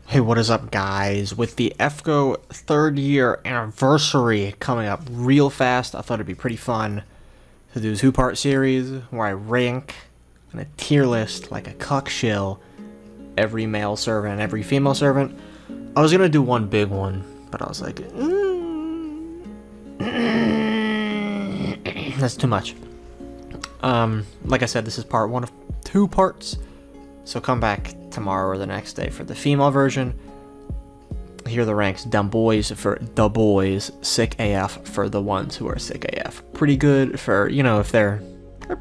Hey, what is up, guys? With the EFCO third year anniversary coming up real fast, I thought it'd be pretty fun to do a two-part series where I rank in a tier list like a cuck shill every male servant and every female servant. I was gonna do one big one, but I was like, that's too much. Like I said, this is part one of two parts, so come back tomorrow or the next day for the female version. Here are the ranks: dumb boys for the boys, sick AF for the ones who are sick AF. Pretty good for, you know, if they're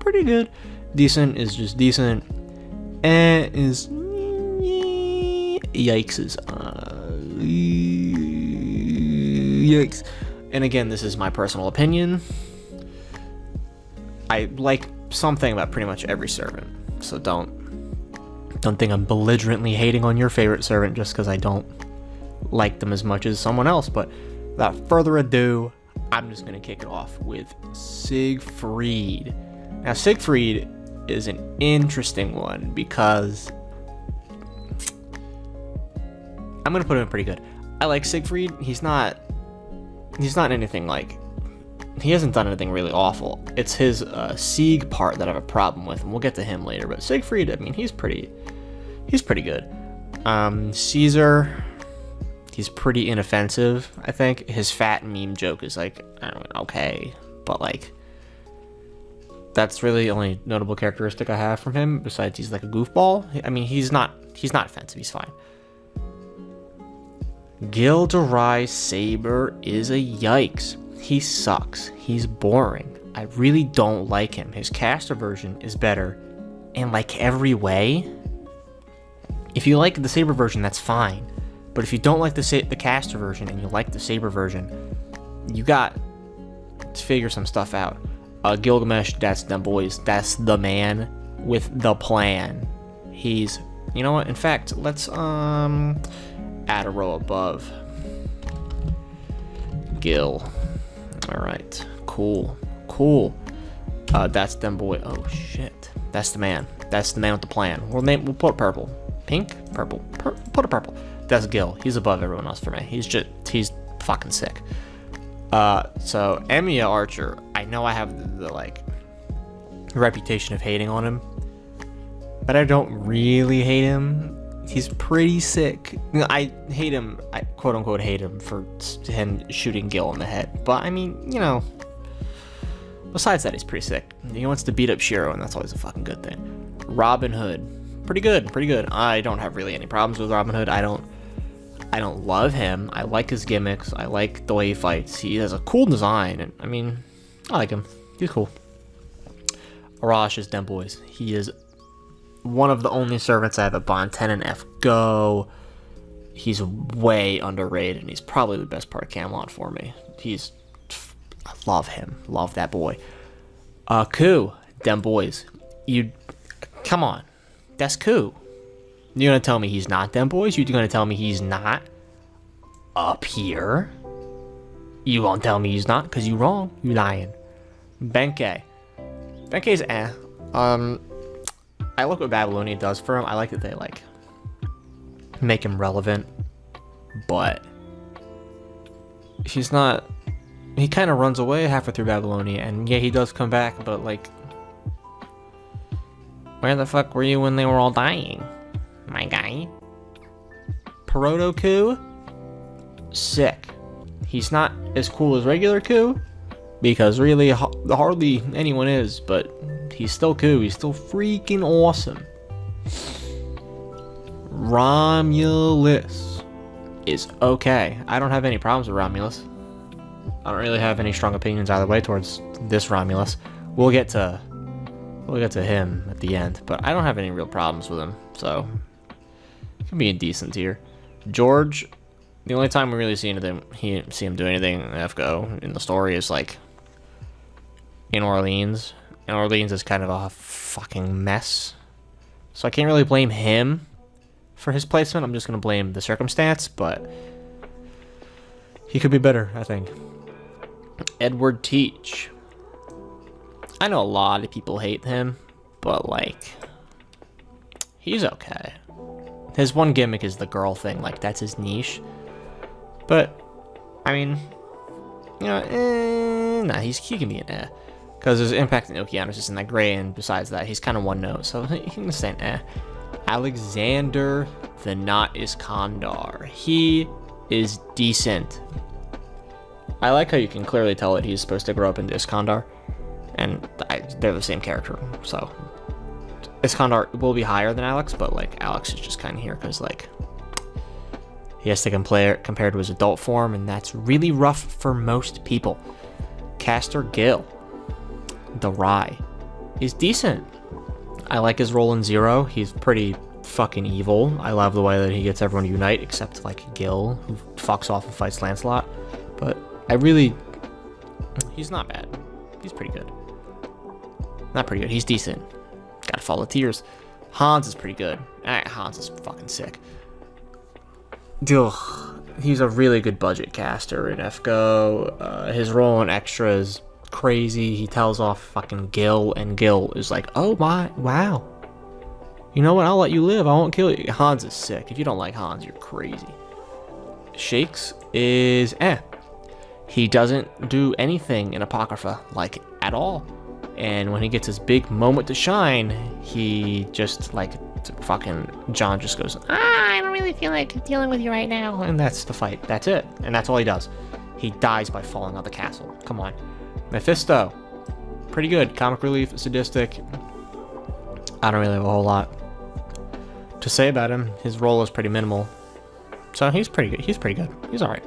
pretty good. Decent is just decent. Is yikes. Yikes. And again, this is my personal opinion. I like something about pretty much every servant, so don't think I'm belligerently hating on your favorite servant just because I don't like them as much as someone else. But without further ado, I'm just going to kick it off with Siegfried. Now, Siegfried is an interesting one because I'm going to put him in pretty good. I like Siegfried. He's not anything like, he hasn't done anything really awful. It's his Sieg part that I have a problem with, and we'll get to him later. But Siegfried, I mean, he's pretty good. Caesar, he's pretty inoffensive, I think. His fat meme joke is like, I don't know, okay, but like, that's really the only notable characteristic I have from him. Besides, he's like a goofball. I mean, he's not offensive. He's fine. Gildari Saber is a yikes. He sucks. He's boring. I really don't like him. His caster version is better in like every way. If you like the Saber version, that's fine. But if you don't like the caster version and you like the Saber version, you got to figure some stuff out. Gilgamesh, that's them boys. That's the man with the plan. He's, you know what? In fact, let's add a row above Gil. All right, cool. That's them boy. Oh shit, that's the man. That's the man with the plan. We'll put purple, pink, purple. Put a purple. That's Gil. He's above everyone else for me. He's fucking sick. So Emia Archer. I know I have the like reputation of hating on him, but I don't really hate him. He's pretty sick. I hate him, I quote unquote hate him for him shooting Gil in the head. But I mean, you know, besides that, he's pretty sick. He wants to beat up Shiro, and that's always a fucking good thing. Robin Hood, pretty good. I don't have really any problems with Robin Hood. I don't love him. I like his gimmicks. I like the way he fights. He has a cool design, and I mean, I like him. He's cool. Arash is them boys. He is one of the only servants I have a bond 10 and F go. He's way underrated, and he's probably the best part of Camelot for me. I love him. Love that boy. Ku, them boys. Come on. That's Ku. You're gonna tell me he's not them boys? You're gonna tell me he's not up here? You won't tell me he's not, because you wrong. You lying. Benkei. Benkei's eh. I like what Babylonia does for him. I like that they like make him relevant, but he's not. He kind of runs away halfway through Babylonia, and yeah, he does come back, but like, where the fuck were you when they were all dying, my guy? Perodo sick. He's not as cool as regular Ku, because really hardly anyone is, but he's still Ku. He's still freaking awesome. Romulus is okay. I don't have any problems with Romulus. I don't really have any strong opinions either way towards this Romulus. We'll get to him at the end, but I don't have any real problems with him, so it can be a decent tier. George, the only time we really see him do anything in FGO in the story is like in Orleans. And Orleans is kind of a fucking mess, so I can't really blame him for his placement. I'm just gonna blame the circumstance, but he could be better, I think. Edward Teach. I know a lot of people hate him, but like, he's okay. His one gimmick is the girl thing, like that's his niche. But I mean, you know, nah, he can be an because his impact in Okeanos isn't that great, and besides that, he's kind of one note, so he can stay an Alexander the Knot Iskandar. He is decent. I like how you can clearly tell that he's supposed to grow up into Iskandar, and they're the same character, so Iskandar will be higher than Alex, but like Alex is just kind of here because like he has to compare to his adult form, and that's really rough for most people. Caster Gil, the Rye, is decent. I like his role in Zero. He's pretty fucking evil. I love the way that he gets everyone to unite, except like Gil, who fucks off and fights Lancelot. But he's not bad. He's pretty good. Not pretty good. He's decent. Gotta follow Tears. Hans is pretty good. Hans is fucking sick. Ugh. He's a really good budget caster in FGO. His role in Extra is crazy. He tells off fucking Gil, and Gil is like, oh my, wow. You know what? I'll let you live. I won't kill you. Hans is sick. If you don't like Hans, you're crazy. Shakes is He doesn't do anything in Apocrypha, like, at all. And when he gets his big moment to shine, he just, like, fucking John just goes, I don't really feel like dealing with you right now. And that's the fight. That's it. And that's all he does. He dies by falling on the castle. Come on. Mephisto. Pretty good. Comic relief, sadistic. I don't really have a whole lot to say about him. His role is pretty minimal. So he's pretty good. He's pretty good. He's alright.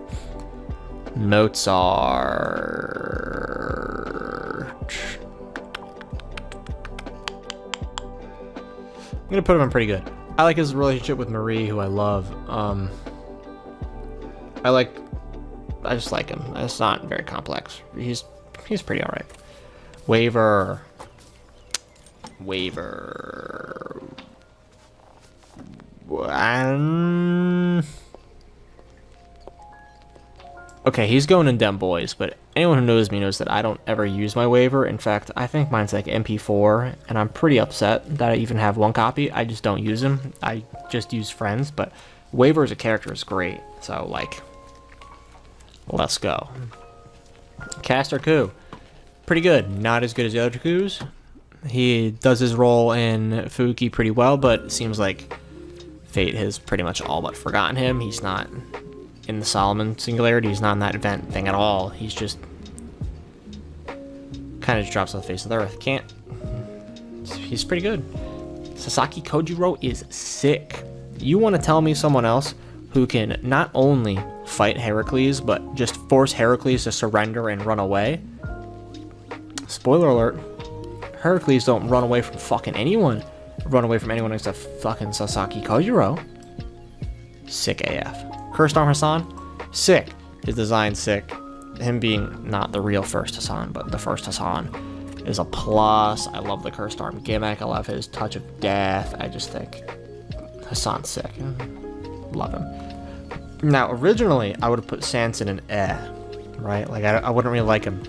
Mozart. I'm gonna put him in pretty good. I like his relationship with Marie, who I love. I just like him. It's not very complex. He's pretty alright. Waver. Okay, he's going in Dem Boys, but anyone who knows me knows that I don't ever use my waiver. In fact, I think mine's like MP4, and I'm pretty upset that I even have one copy. I just don't use him. I just use friends, but waiver as a character is great. So, like, let's go. Caster Ku. Pretty good. Not as good as the other Kus. He does his role in Fuki pretty well, but it seems like Fate has pretty much all but forgotten him. He's not in the Solomon Singularity. He's not in that event thing at all. He's just kind of drops on the face of the earth. He's pretty good. Sasaki Kojiro is sick. You want to tell me someone else who can not only fight Heracles, but just force Heracles to surrender and run away? Spoiler alert. Heracles don't run away from fucking anyone. Run away from anyone except fucking Sasaki Kojiro. Sick AF. Cursed Arm Hassan? Sick. His design's sick. Him being not the real first Hassan, but the first Hassan is a plus. I love the Cursed Arm gimmick. I love his touch of death. I just think Hassan's sick. Love him. Now, originally, I would have put Sanson in right? Like, I wouldn't really like him.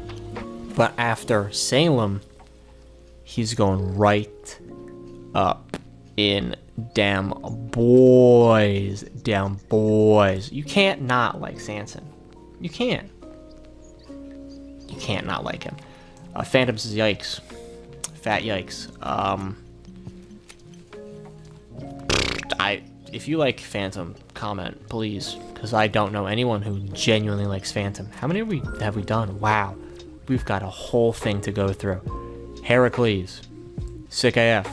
But after Salem, he's going right up in Damn Boys. Damn Boys. You can't not like Sanson. You can't. You can't not like him. Phantoms is yikes. Fat yikes. If you like Phantom, comment, please. Because I don't know anyone who genuinely likes Phantom. How many have we done? Wow. We've got a whole thing to go through. Heracles. Sick AF.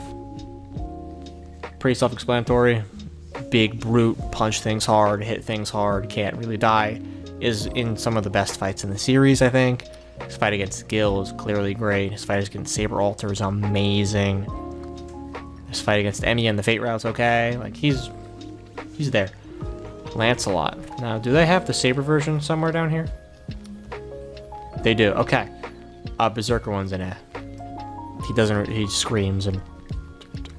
Pretty self-explanatory. Big brute, punch things hard, hit things hard, can't really die. Is in some of the best fights in the series, I think. His fight against Gil is clearly great. His fight against Sabre Alter is amazing. His fight against Emia and the Fate Route's okay. Like, he's there. Lancelot. Now, do they have the Saber version somewhere down here? They do. Okay. Berserker one's in he screams and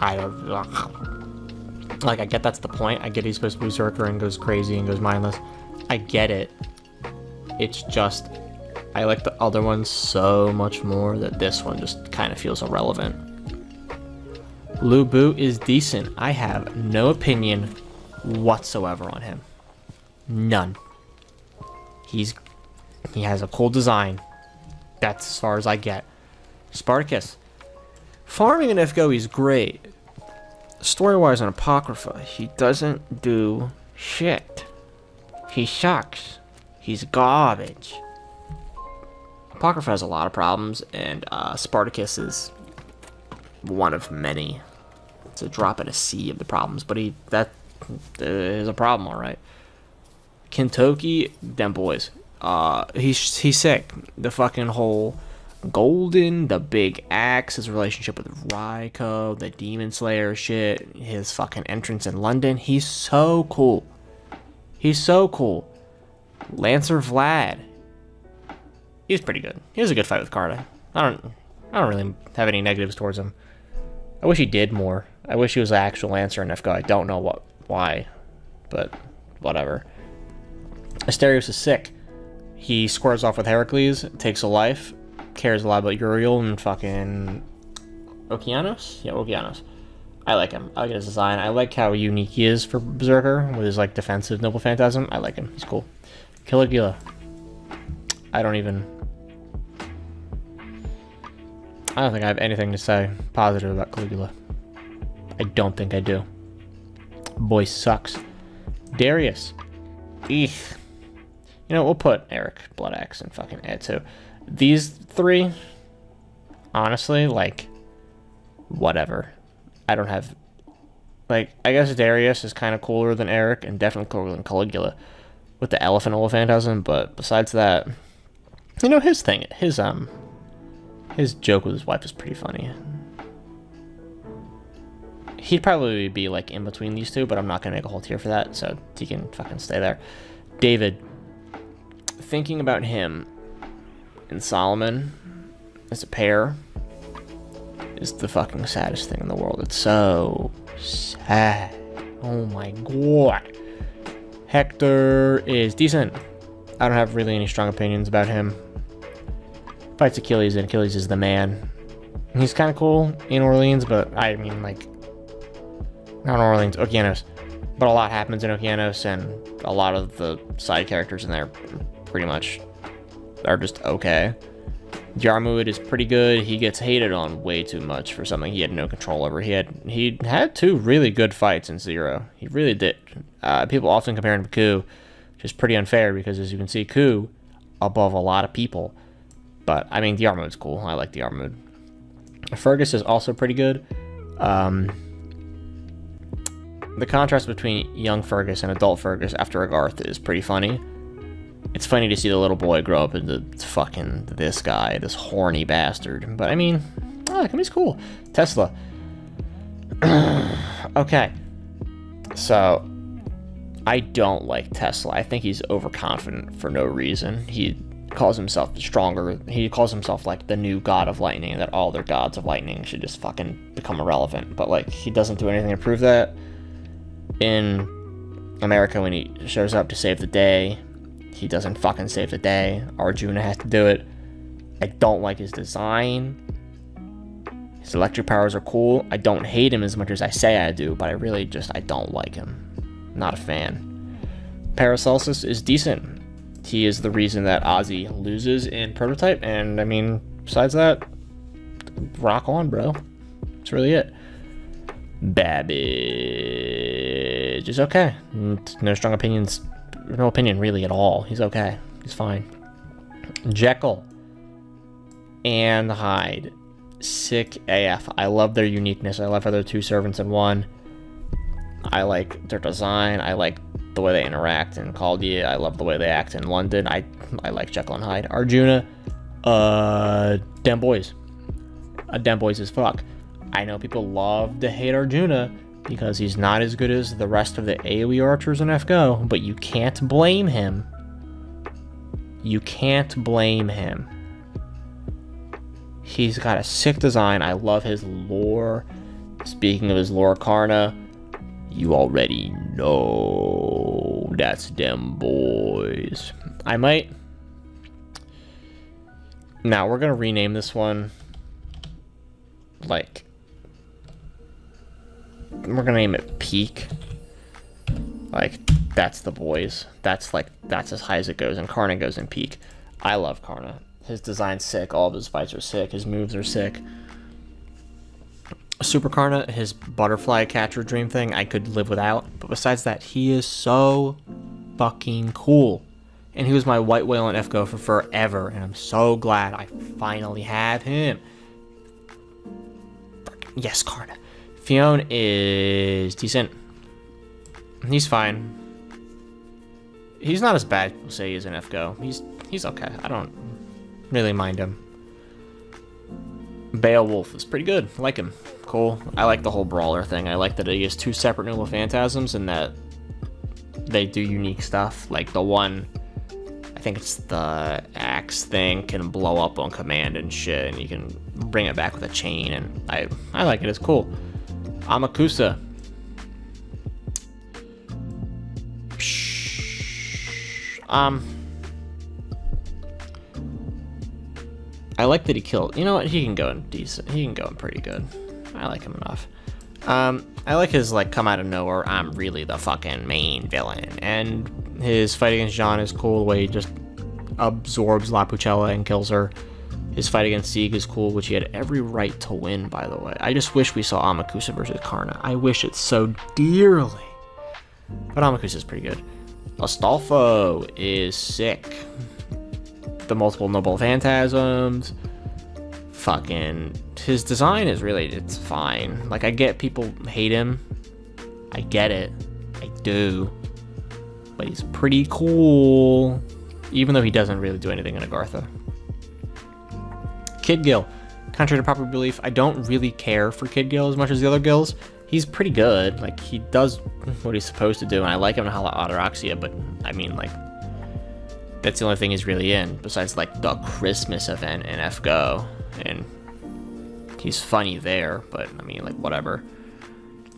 I don't... Like, I get that's the point. I get he's supposed to be Berserker and goes crazy and goes mindless. I get it. It's just... I like the other ones so much more that this one just kind of feels irrelevant. Lubu is decent. I have no opinion whatsoever on him. None. He has a cool design. That's as far as I get. Spartacus. Farming in FGO, he's great. Story-wise on Apocrypha, he doesn't do shit. He sucks. He's garbage. Apocrypha has a lot of problems, and Spartacus is one of many. It's a drop in a sea of the problems, but that is a problem, all right. Kentucky, them boys. He's sick. The fucking whole Golden, the big axe, his relationship with Ryko, the Demon Slayer shit, his fucking entrance in London. He's so cool. He's so cool. Lancer Vlad. He's pretty good. He has a good fight with Carta. I don't really have any negatives towards him. I wish he did more. I wish he was an actual Lancer in FGO. I don't know why, but whatever. Asterius is sick. He squares off with Heracles, takes a life, cares a lot about Uriel and fucking Okeanos? Yeah, Okeanos. I like him. I like his design. I like how unique he is for Berserker with his like defensive Noble Phantasm. I like him. He's cool. Caligula. I don't think I have anything to say positive about Caligula. I don't think I do. Boy sucks. Darius. Eek. You know, we'll put Eric, Blood Axe, and fucking Ed too. These three, honestly, like, whatever. I don't have, like, I guess Darius is kind of cooler than Eric, and definitely cooler than Caligula with the Elephant Phantasm, but besides that, you know, his joke with his wife is pretty funny. He'd probably be, like, in between these two, but I'm not going to make a whole tier for that, so he can fucking stay there. David. Thinking about him and Solomon as a pair is the fucking saddest thing in the world. It's so sad. Oh my god. Hector is decent. I don't have really any strong opinions about him. Fights Achilles, and Achilles is the man. He's kind of cool in Orleans, but I mean, like, not Orleans, Okeanos. But a lot happens in Okeanos, and a lot of the side characters in there pretty much are just okay. Yarmoud is pretty good. He gets hated on way too much for something he had no control over. He had two really good fights in Zero. He really did. People often compare him to Ku, which is pretty unfair because, as you can see, Ku above a lot of people. But I mean, Yarmoud's cool. I like Yarmoud. Fergus is also pretty good. The contrast between young Fergus and adult Fergus after Agarth is pretty funny. It's funny to see the little boy grow up into fucking this guy, this horny bastard. But I mean, I like him, he's cool. Tesla. Okay. So, I don't like Tesla. I think he's overconfident for no reason. He calls himself stronger. He calls himself like the new god of lightning, that all their gods of lightning should just fucking become irrelevant. But like, he doesn't do anything to prove that. In America, when he shows up to save the day, he doesn't fucking save the day. Arjuna has to do it. I don't like his design. His electric powers are cool. I don't hate him as much as I say I do, but I really just, I don't like him. Not a fan. Paracelsus is decent. He is the reason that Ozzy loses in Prototype, and I mean, besides that, rock on, bro. That's really it. Babbage is okay. No strong opinions. No opinion really at all. He's okay. He's fine. Jekyll and Hyde. Sick AF. I love their uniqueness. I love how they're two servants in one. I like their design. I like the way they interact in Chaldea. I love the way they act in London. I like Jekyll and Hyde. Arjuna. Dem boys. Dem boys as fuck. I know people love to hate Arjuna because he's not as good as the rest of the AoE archers in FGO, but you can't blame him. You can't blame him. He's got a sick design. I love his lore. Speaking of his lore, Karna, you already know that's them boys. I might... Now, we're going to rename this one, like... We're gonna name it Peak. Like, that's the boys. That's as high as it goes, and Karna goes in peak. I love Karna. His design's sick. All of his fights are sick. His moves are sick. Super Karna, his butterfly catcher dream thing, I could live without. But besides that, he is so fucking cool. And he was my white whale in FGO for forever. And I'm so glad I finally have him. Yes, Karna. Fionn is decent. He's fine. He's not as bad, people say, he is in FGO. He's okay. I don't really mind him. Beowulf is pretty good. I like him. Cool. I like the whole brawler thing. I like that he has 2 separate Noble Phantasms and that they do unique stuff. Like the one, I think it's the axe thing, can blow up on command and shit, and you can bring it back with a chain, and I like it. It's cool. Amakusa. I like that he killed. You know what? He can go in decent. He can go in pretty good. I like him enough. I like his like come out of nowhere, I'm really the fucking main villain, and his fight against Jean is cool. The way he just absorbs La Pucella and kills her. His fight against Sieg is cool, which he had every right to win, by the way. I just wish we saw Amakusa versus Karna. I wish it so dearly. But Amakusa is pretty good. Astolfo is sick. The multiple Noble Phantasms. Fucking... his design is really... it's fine. Like, I get people hate him. I get it. I do. But he's pretty cool. Even though he doesn't really do anything in Agartha. Kid Gil. Contrary to popular belief, I don't really care for Kid Gil as much as the other Gils. He's pretty good. Like, he does what he's supposed to do, and I like him in Hala Ataraxia, but, I mean, like, that's the only thing he's really in, besides, like, the Christmas event in FGO, and he's funny there, but, I mean, like, whatever.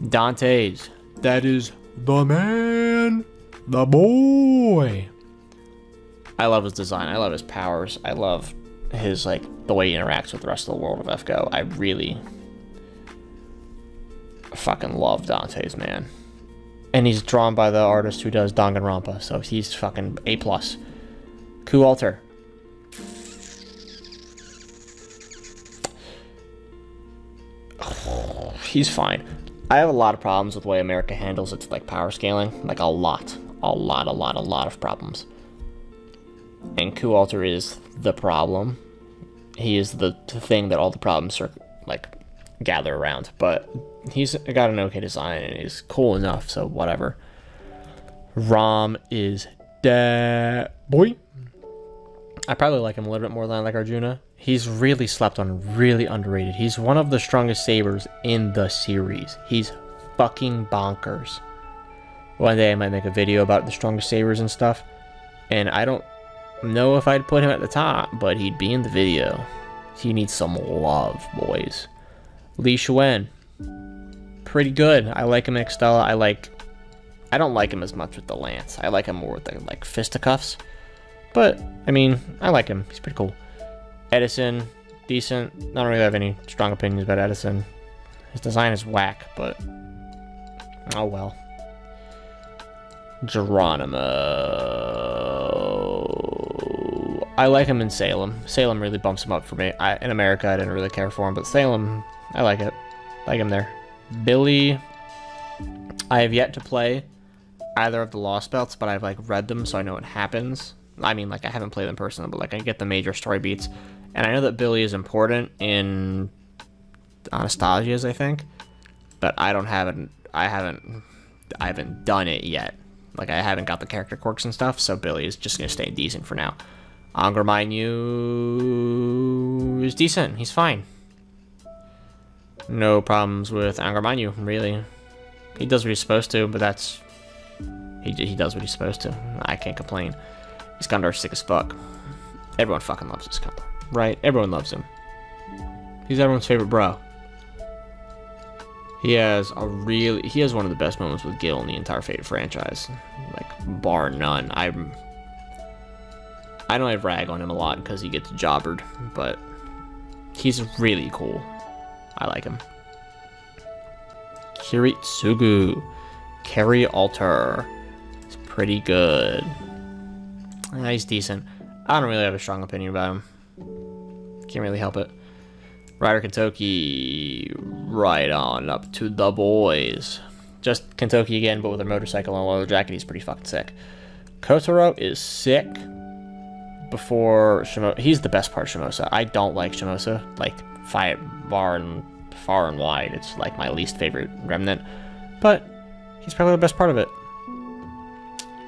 Dante's. That is the man, the boy. I love his design. I love his powers. I love his, like, the way he interacts with the rest of the world of FGO. I really fucking love Dante's, man. And he's drawn by the artist who does Danganronpa, so he's fucking A+. Ku Alter. He's fine. I have a lot of problems with the way America handles its, like, power scaling. Like, a lot of problems. And Ku Alter is the problem. He is the thing that all the problems are, like, gather around. But he's got an okay design, and he's cool enough, so whatever. Rom is that boy. I probably like him a little bit more than I like Arjuna. He's really slept on, really underrated. He's one of the strongest sabers in the series. He's fucking bonkers. One day I might make a video about the strongest sabers and stuff. And I don't know if I'd put him at the top, but he'd be in the video. He needs some love, boys. Li Xuan. Pretty good. I like him in Extella. I don't like him as much with the lance. I like him more with the, like, fisticuffs. But, I mean, I like him. He's pretty cool. Edison, decent. I don't really have any strong opinions about Edison. His design is whack, but oh well. Geronimo. I like him in Salem. Salem really bumps him up for me. In America, I didn't really care for him, but Salem, I like it. Like him there. Billy, I have yet to play either of the Lost Belts, but I've, like, read them, so I know what happens. I mean, like, I haven't played them personally, but, like, I get the major story beats. And I know that Billy is important in Anastasia's, I think. But I haven't done it yet. Like, I haven't got the character quirks and stuff, so Billy is just going to stay decent for now. Angermanyu is decent. He's fine. No problems with Angermanyu, really. He does what he's supposed to, but that's... He does what he's supposed to. I can't complain. Iskandar's sick as fuck. Everyone fucking loves Iskandar, right? Everyone loves him. He's everyone's favorite bro. He has one of the best moments with Gil in the entire Fate franchise. Like, bar none. I know I rag on him a lot because he gets jobbered, but he's really cool. I like him. Kiritsugu. Carry Altar. pretty good. He's decent. I don't really have a strong opinion about him. Can't really help it. Ryder Kentucky, right on up to the boys. Just Kentucky again, but with a motorcycle and a leather jacket. He's pretty fucking sick. Kotaro is sick. Before Shimosa, he's the best part of Shimosa. I don't like Shimosa, like far and wide. It's like my least favorite remnant, but he's probably the best part of it.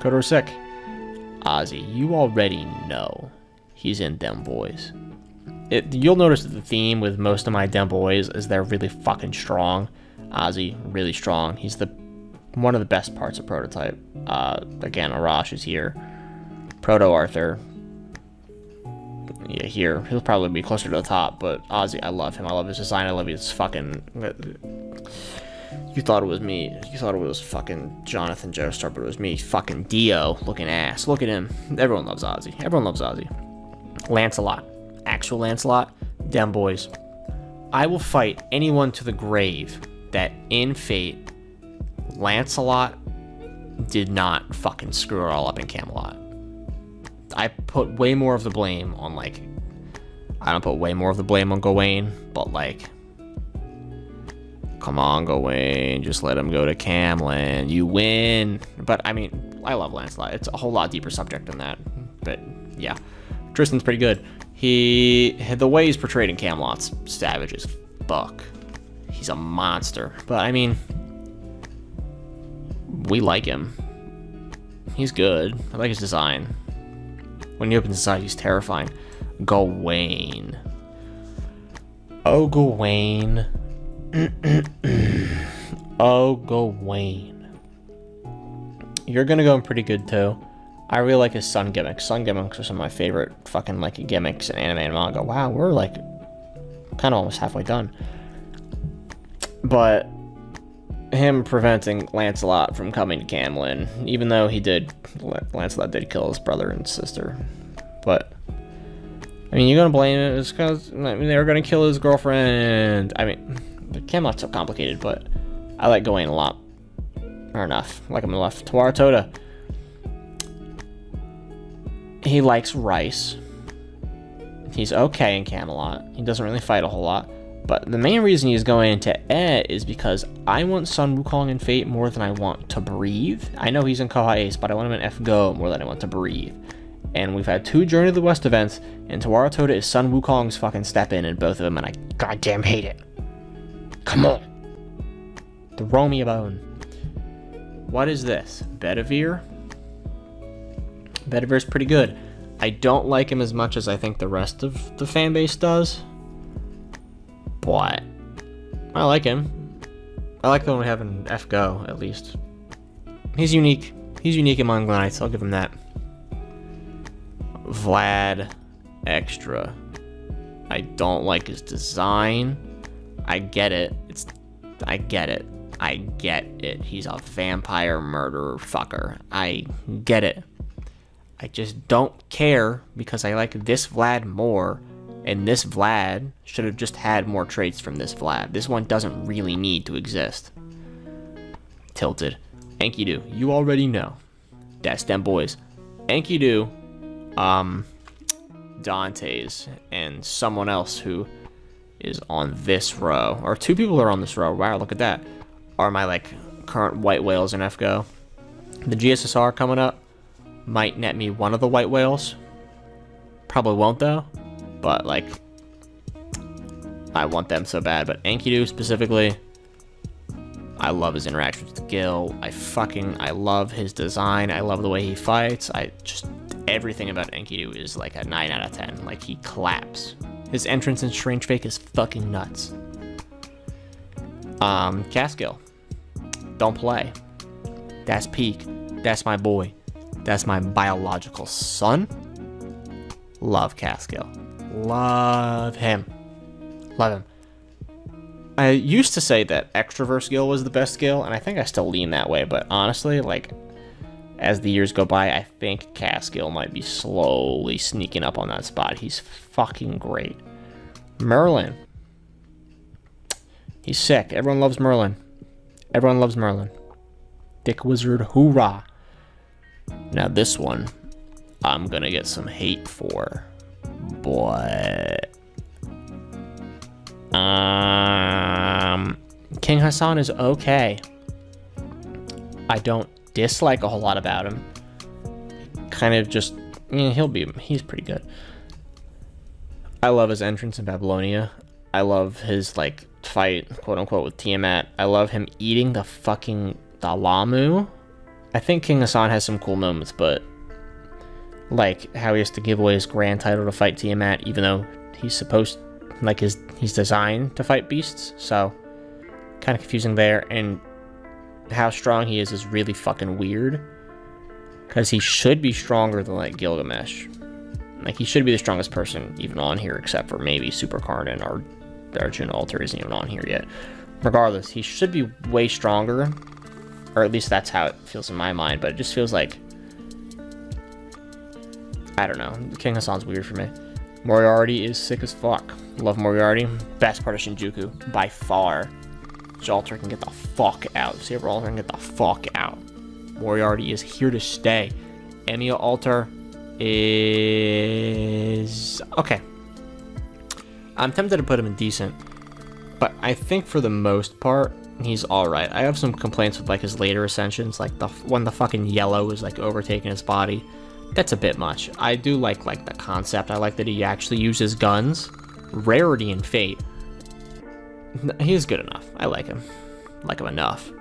Kotaro's sick. Ozzy, you already know he's in them boys. You'll notice that the theme with most of my dem boys is they're really fucking strong. Ozzy, really strong. He's one of the best parts of Prototype. Again, Arash is here. Proto Arthur. Yeah, here. He'll probably be closer to the top, but Ozzy, I love him. I love his design. I love his fucking... You thought it was me. You thought it was fucking Jonathan Joestar, but it was me. Fucking Dio looking ass. Look at him. Everyone loves Ozzy. Everyone loves Ozzy. Lancelot. Actual Lancelot. Dem boys. I will fight anyone to the grave that in Fate, Lancelot did not fucking screw it all up in Camelot. I put way more of the blame on, like... I don't put way more of the blame on Gawain, but, like... Come on, Gawain, just let him go to Camland. You win. But, I mean, I love Lancelot. It's a whole lot deeper subject than that. But, yeah. Tristan's pretty good. The way he's portrayed in Camelot's savage as fuck. He's a monster. But, I mean... We like him. He's good. I like his design. When he opens his eyes, he's terrifying. Gawain. Oh, Gawain. Oh, Gawain. You're gonna go in pretty good, too. I really like his sun gimmicks. Sun gimmicks are some of my favorite fucking, like, gimmicks in anime and manga. Wow, we're, like, kind of almost halfway done. But... him preventing Lancelot from coming to Camlin, even though Lancelot did kill his brother and sister. But, I mean, you're gonna blame it? It's because, I mean, they were gonna kill his girlfriend. I mean, Camelot's so complicated, but I like Gawain a lot. Or enough. I like him enough. Tawara Toda. He likes rice. He's okay in Camelot. He doesn't really fight a whole lot. But the main reason he's going into is because I want Sun Wukong in Fate more than I want to breathe. I know he's in Koha Ace, but I want him in F-Go more than I want to breathe. And we've had 2 Journey to the West events, and Tawara Toda is Sun Wukong's fucking step in both of them, and I goddamn hate it. Come on. Throw me a bone. What is this? Bedivere? Bedivere's pretty good. I don't like him as much as I think the rest of the fan base does. But I like him. I like the one we have in F-Go, at least. He's unique. He's unique among the Knights, I'll give him that. Vlad Extra. I don't like his design. I get it. I get it. I get it. He's a vampire murderer fucker. I get it. I just don't care because I like this Vlad more. And this Vlad should have just had more traits from this Vlad. This one doesn't really need to exist. Tilted. Enkidu. You already know. That's them boys. Enkidu, Dante's, and someone else who is on this row. Or 2 people are on this row. Wow, look at that. Are my, like, current white whales in F-Go. The GSSR coming up might net me one of the white whales. Probably won't, though. But, like, I want them so bad. But Enkidu specifically, I love his interactions with Gil. I love his design. I love the way he fights. Everything about Enkidu is like a 9 out of 10. Like, he claps. His entrance in Strange Fake is fucking nuts. Caskill. Don't play. That's peak. That's my boy. That's my biological son. Love Caskill. Love him. Love him. I used to say that Extraverse Gil was the best Gil, and I think I still lean that way, but honestly, like, as the years go by, I think Caskill might be slowly sneaking up on that spot. He's fucking great. Merlin. He's sick. Everyone loves Merlin. Everyone loves Merlin. Dick Wizard, hoorah. Now this one, I'm gonna get some hate for, but King Hassan is okay. I don't dislike a whole lot about him. Kind of just, he's pretty good. I love his entrance in Babylonia. I love his like fight, quote unquote, with Tiamat. I love him eating the Lamu. I think King Hassan has some cool moments, but like how he has to give away his grand title to fight Tiamat, even though he's supposed, like he's designed to fight beasts. So kind of confusing there, and how strong he is really fucking weird, because he should be stronger than like Gilgamesh. Like he should be the strongest person even on here, except for maybe Super Karnan, or Arjun Altar isn't even on here yet. Regardless, he should be way stronger, or at least that's how it feels in my mind. But it just feels like, I don't know, King Hassan's weird for me. Moriarty is sick as fuck. Love Moriarty. Best part of Shinjuku by far. Altar can get the fuck out. Sabre Altar can get the fuck out. Moriarty is here to stay. Emia Archer is okay. I'm tempted to put him in decent, but I think for the most part he's all right. I have some complaints with like his later ascensions, like when the fucking yellow is like overtaking his body. That's a bit much. I do like the concept. I like that he actually uses guns. Rarity and Fate. He's good enough. I like him. Like him enough.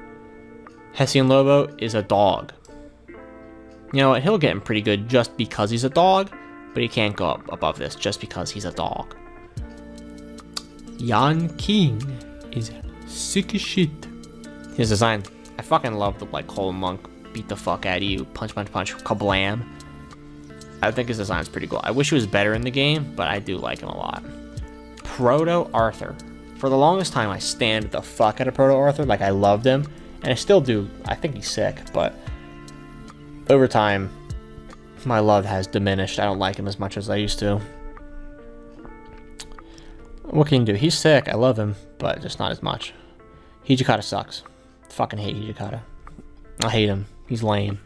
Hessian Lobo is a dog. You know what? He'll get him pretty good just because he's a dog, but he can't go up above this just because he's a dog. Yan King is sick as shit. His design, I fucking love the like whole monk beat the fuck out of you, punch, punch, punch, kablam. I think his design's pretty cool. I wish he was better in the game, but I do like him a lot. Proto Arthur. For the longest time, I stand the fuck out of Proto Arthur. Like, I loved him, and I still do. I think he's sick, but over time, my love has diminished. I don't like him as much as I used to. What can you do? He's sick. I love him, but just not as much. Hijikata sucks. Fucking hate Hijikata. I hate him. He's lame.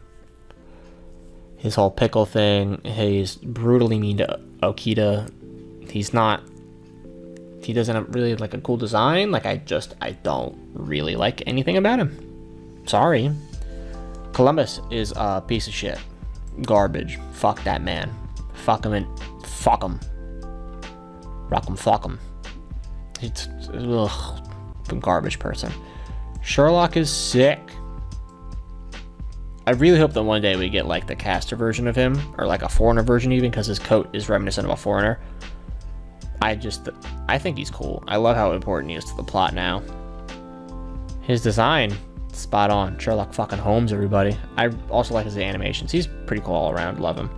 His whole pickle thing. He's brutally mean to Okita. He's not... He doesn't have really like a cool design. Like, I don't really like anything about him. Sorry. Columbus is a piece of shit. Garbage. Fuck that man. Fuck him and fuck him. Rock him, fuck him. He's a garbage person. Sherlock is sick. I really hope that one day we get like the caster version of him, or like a foreigner version even, because his coat is reminiscent of a foreigner. I think he's cool. I love how important he is to the plot now. His design, spot on. Sherlock fucking Holmes, everybody. I also like his animations. He's pretty cool all around. Love him.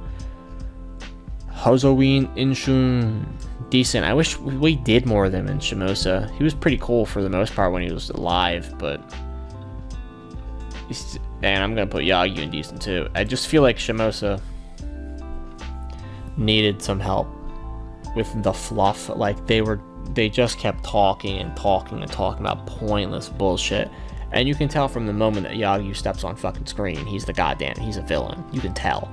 Hozowin Inshun, decent. I wish we did more of them in Shimosa. He was pretty cool for the most part when he was alive, but... And I'm gonna put Yagyu in decent too. I just feel like Shimosa needed some help with the fluff. Like, they just kept talking and talking and talking about pointless bullshit. And you can tell from the moment that Yagyu steps on fucking screen, he's a villain. You can tell.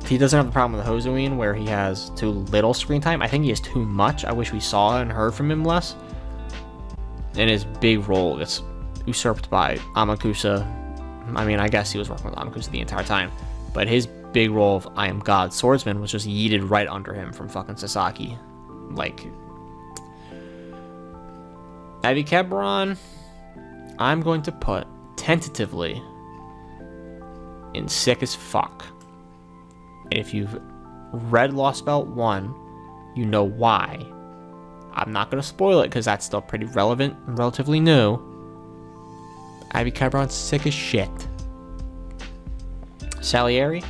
He doesn't have the problem with Hozowin where he has too little screen time. I think he has too much. I wish we saw and heard from him less. And his big role gets usurped by Amakusa. I mean, I guess he was working with Amakusa the entire time. But his big role of I am God Swordsman was just yeeted right under him from fucking Sasaki. Like, Abby Kebron, I'm going to put tentatively in sick as fuck. And if you've read Lost Belt 1, you know why. I'm not going to spoil it because that's still pretty relevant and relatively new. Abby Kebron's sick as shit. Salieri,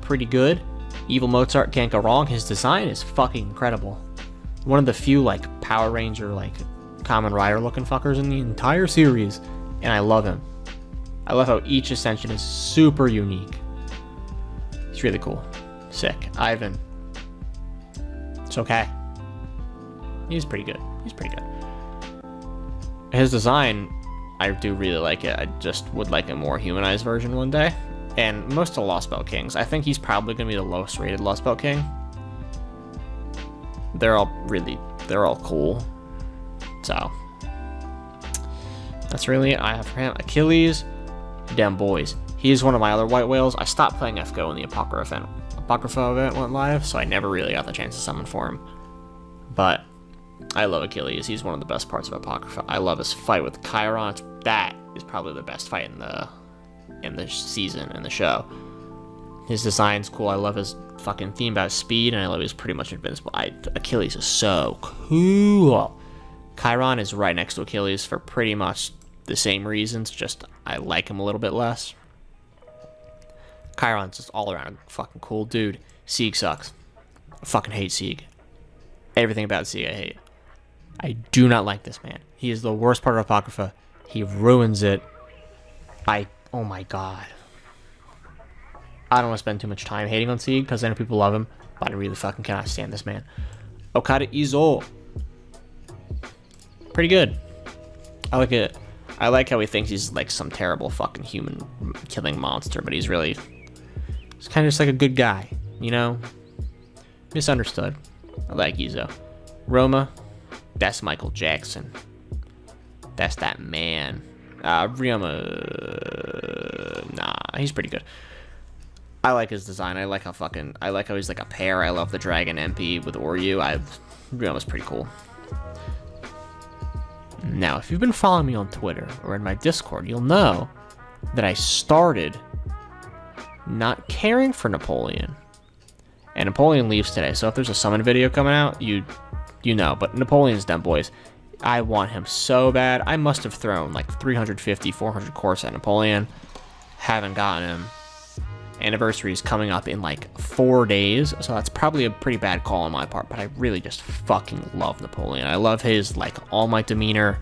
pretty good. Evil Mozart can't go wrong. His design is fucking incredible. One of the few like Power Ranger, like Kamen Rider looking fuckers in the entire series, and I love him. I love how each ascension is super unique. It's really cool. Sick. Ivan. It's okay. He's pretty good. His design, I do really like it. I just would like a more humanized version one day. and most of the Lost Belt Kings. I think he's probably going to be the lowest rated Lost Belt King. They're all cool. So, that's really it I have for him. Achilles, damn boys. He's one of my other white whales. I stopped playing FGO when the Apocrypha event went live, so I never really got the chance to summon for him. But I love Achilles. He's one of the best parts of Apocrypha. I love his fight with Chiron. That is probably the best fight in the season, in the show. His design's cool. I love his fucking theme about speed, and I love he's pretty much invincible. Achilles is so cool. Chiron is right next to Achilles for pretty much the same reasons, just I like him a little bit less. Chiron's just all around a fucking cool dude. Sieg sucks. I fucking hate Sieg. Everything about Sieg I hate. I do not like this man. He is the worst part of Apocrypha. He ruins it. Oh my god. I don't want to spend too much time hating on Sieg, because I know people love him, but I really fucking cannot stand this man. Okada Izo. Pretty good. I like it. I like how he thinks he's like some terrible fucking human killing monster, but he's kind of just like a good guy, you know? Misunderstood. I like Izo. Roma, that's Michael Jackson. That's that man. Ryoma, nah, he's pretty good. I like his design. I like how he's like a pair. I love the dragon MP with Oryu. Ryoma's pretty cool. Now, if you've been following me on Twitter or in my Discord, you'll know that I started not caring for Napoleon. And Napoleon leaves today, so if there's a summon video coming out, you know. But Napoleon's done, boys. I want him so bad. I must have thrown like 350, 400 course at Napoleon. Haven't gotten him. Anniversary is coming up in like 4 days, so that's probably a pretty bad call on my part, but I really just fucking love Napoleon. I love his like All Might demeanor.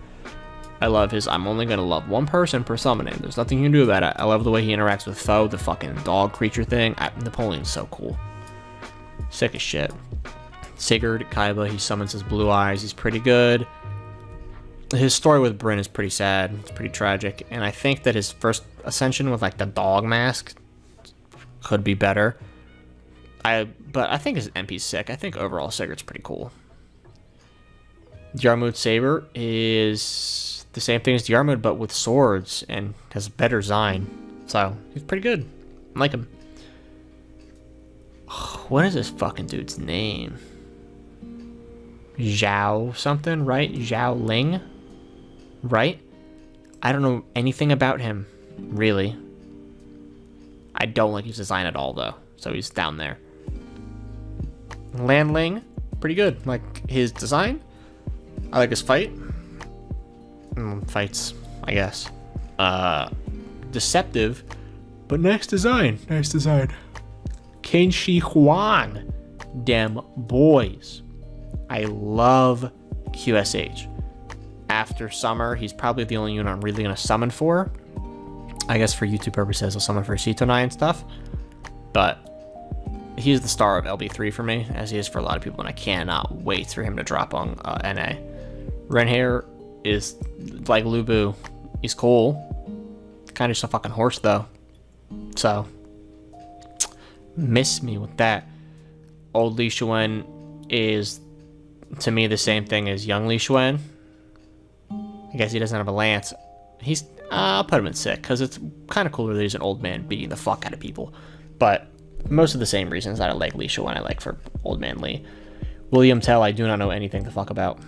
I love his I'm only gonna love one person per summoning. There's nothing you can do about it. I love the way he interacts with foe, the fucking dog creature thing. Napoleon's so cool. Sick as shit. Sigurd, Kaiba, he summons his blue eyes. He's pretty good. His story with Bryn is pretty sad. It's pretty tragic, and I think that his first ascension with like the dog mask could be better. But I think his MP's sick. I think overall Sigurd's pretty cool. Diarmuid Saber is the same thing as Diarmuid, but with swords and has better design. So he's pretty good. I like him. What is this fucking dude's name? Zhao something, right? Zhao Ling, right? I don't know anything about him, really. I don't like his design at all, though. So he's down there. Landling, pretty good. Like his design. I like his fight. Fights, I guess. Deceptive, but nice design. Nice design. Kenshi Huang. Damn boys. I love QSH. After summer, he's probably the only unit I'm really going to summon for. I guess for YouTube purposes, I'll summon for Citonai and stuff. But he's the star of LB3 for me, as he is for a lot of people, and I cannot wait for him to drop on NA. Renhair is like Lubu. He's cool. Kind of just a fucking horse, though. So, miss me with that. Old Li Xuan is, to me, the same thing as young Li Xuan. I guess he doesn't have a lance. I'll put him in sick, because it's kind of cooler that he's an old man beating the fuck out of people. But most of the same reasons that I like Li Xuan, I like for old man Li. William Tell, I do not know anything the fuck about.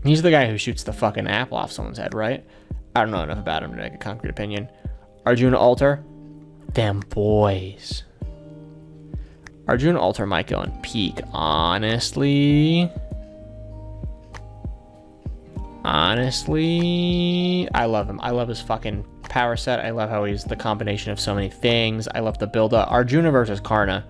He's the guy who shoots the fucking apple off someone's head, right? I don't know enough about him to make a concrete opinion. Arjuna Altar, damn boys. Arjuna Altar might go on peak, honestly. Honestly, I love him. I love his fucking power set. I love how he's the combination of so many things. I love the build-up. Arjuna versus Karna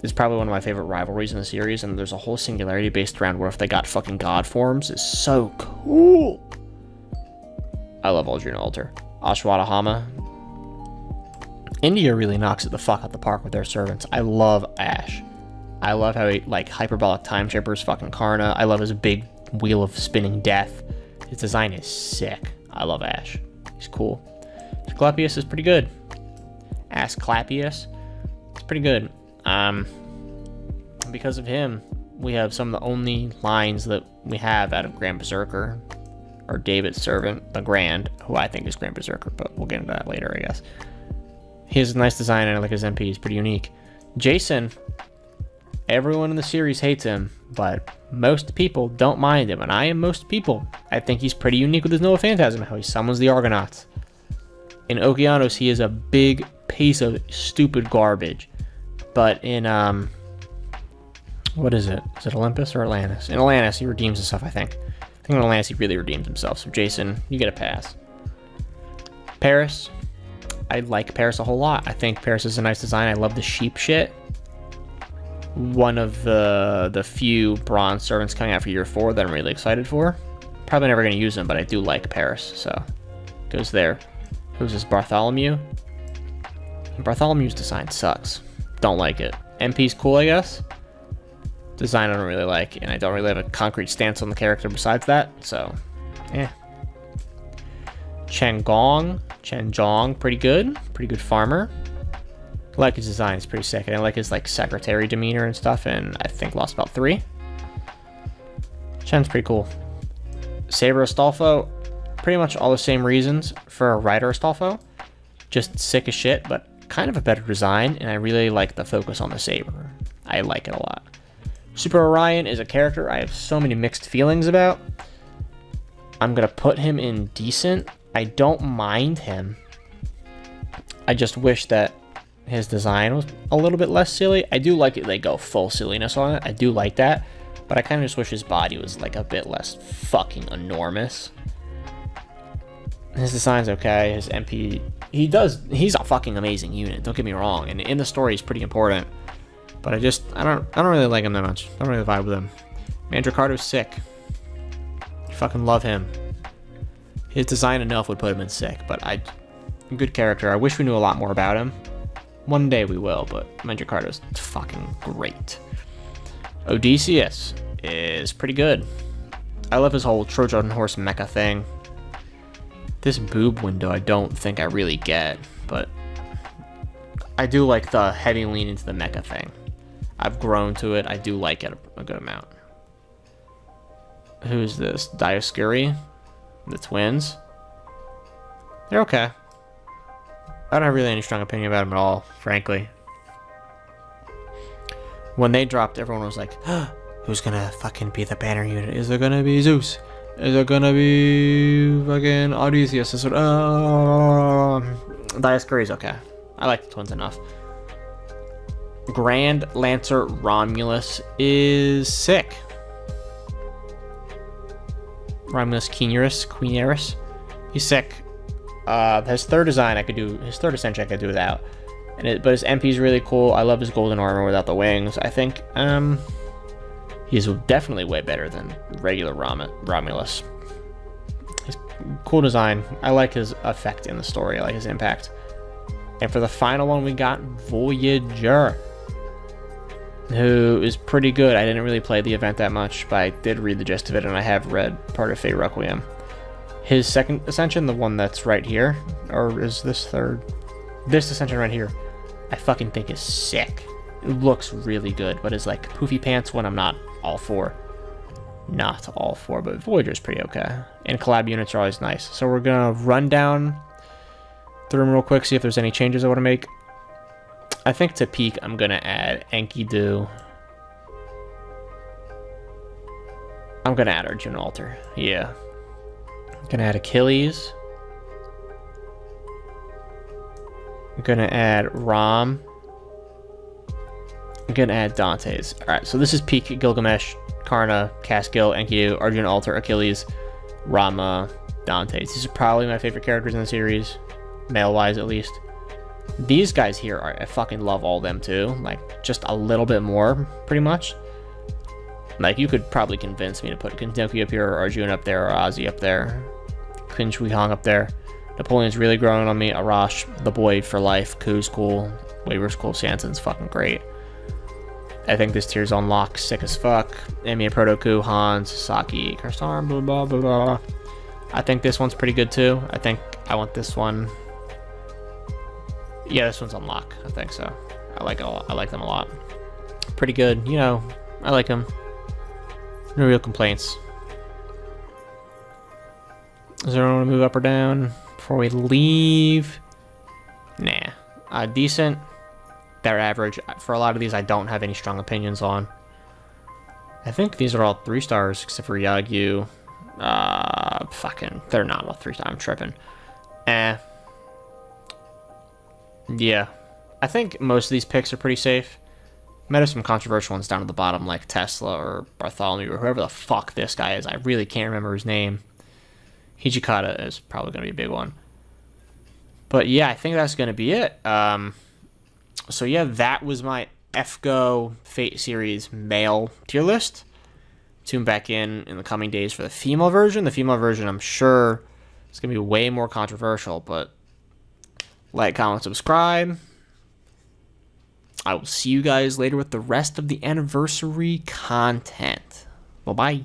is probably one of my favorite rivalries in the series, and there's a whole singularity based around where if they got fucking god forms is so cool. I love Arjuna Altar. Ashwatthama. India really knocks it the fuck out the park with their servants. I love Ash. I love how he, like, hyperbolic time shippers fucking Karna. I love his big wheel of spinning death. His design is sick. I love Ash. He's cool. Asclepius is pretty good. Asclepius. It's pretty good. Because of him, we have some of the only lines that we have out of Grand Berserker, or David's servant, the Grand, who I think is Grand Berserker, but we'll get into that later, I guess. He has a nice design, and I like his MP. He's pretty unique. Jason, everyone in the series hates him, but most people don't mind him, and I am most people. I think he's pretty unique with his Noah Phantasm, how he summons the Argonauts. In Okeanos, he is a big piece of stupid garbage, but in, what is it? Is it Olympus or Atlantis? In Atlantis, he redeems himself, I think. I think in Atlantis, he really redeems himself, so Jason, you get a pass. Paris. I like Paris a whole lot. I think Paris is a nice design. I love the sheep shit. One of the few bronze servants coming out for year 4 that I'm really excited for. Probably never going to use them, but I do like Paris, so goes there. Who's this? Bartholomew? Bartholomew's design sucks. Don't like it. MP's cool, I guess. Design I don't really like, and I don't really have a concrete stance on the character besides that, so eh. Changong, pretty good farmer. I like his design, it's pretty sick, and I like his like secretary demeanor and stuff, and I think lost about 3. Chen's pretty cool. Sabre Estalfo, pretty much all the same reasons for a Rider Estalfo, just sick as shit, but kind of a better design, and I really like the focus on the saber. I like it a lot. Super Orion is a character I have so many mixed feelings about. I'm gonna put him in decent. I don't mind him. I just wish that his design was a little bit less silly. I do like it, they go full silliness on it. I do like that, but I kind of just wish his body was like a bit less fucking enormous. His design's okay. His MP, he's a fucking amazing unit. Don't get me wrong, and in the story, he's pretty important. But I don't really like him that much. I don't really vibe with him. Mandricardo's sick. I fucking love him. His design enough would put him in sick, but good character. I wish we knew a lot more about him. One day we will, but Mandricardo's fucking great. Odysseus is pretty good. I love his whole Trojan horse mecha thing. This boob window I don't think I really get, but I do like the heavy lean into the mecha thing. I've grown to it. I do like it a good amount. Who's this? Dioscuri? The twins? They're okay. I don't have really any strong opinion about them at all, frankly. When they dropped, everyone was like, who's gonna fucking be the banner unit? Is it gonna be Zeus? Is it gonna be fucking Odysseus? Dioscuri's okay. I like the twins enough. Grand Lancer Romulus is sick. Romulus Queeneris. He's sick. His third design I could do, his third ascension I could do without. But his MP's really cool. I love his golden armor without the wings. I think he's definitely way better than regular Romulus. His cool design. I like his effect in the story. I like his impact. And for the final one, we got Voyager, who is pretty good. I didn't really play the event that much, but I did read the gist of it, and I have read part of Fate Requiem. His second ascension, the one that's right here, or is this third? This ascension right here, I fucking think is sick. It looks really good, but his like poofy pants one I'm not all for. Not all for, but Voyager's pretty okay. And collab units are always nice. So we're gonna run down through them real quick, see if there's any changes I want to make. I think to peak, I'm gonna add Enkidu. I'm gonna add Arjun Altar. Yeah. I'm gonna add Achilles. I'm gonna add Ram. I'm gonna add Dante's. Alright, so this is peak Gilgamesh, Karna, Caskill, Enkidu, Arjun Altar, Achilles, Rama, Dante's. These are probably my favorite characters in the series, male-wise at least. These guys here, I fucking love all of them too. Like, just a little bit more, pretty much. Like, you could probably convince me to put Kentucky up here, or Arjun up there, or Ozzy up there, Qin Shi Huang up there. Napoleon's really growing on me. Arash, the boy for life. Ku's cool. Waver's cool. Sanson's fucking great. I think this tier's on lock. Sick as fuck. Emia Proto-Ku, Hans, Sasaki, Karstarm, blah, blah, blah, blah. I think this one's pretty good too. I think I want this one Yeah, this one's on lock. I think so. I like it a lot. I like them a lot. Pretty good. You know, I like them. No real complaints. Does everyone want to move up or down before we leave? Nah. Decent. They're average. For a lot of these, I don't have any strong opinions on. I think these are all 3 stars, except for Yagyu. Fucking, they're not all 3 stars. I'm tripping. Yeah. I think most of these picks are pretty safe. Might have some controversial ones down at the bottom, like Tesla or Bartholomew or whoever the fuck this guy is. I really can't remember his name. Hijikata is probably going to be a big one. But yeah, I think that's going to be it. So yeah, that was my FGO Fate Series male tier list. Tune back in the coming days for the female version. The female version, I'm sure, is going to be way more controversial, but like, comment, subscribe. I will see you guys later with the rest of the anniversary content. Bye-bye.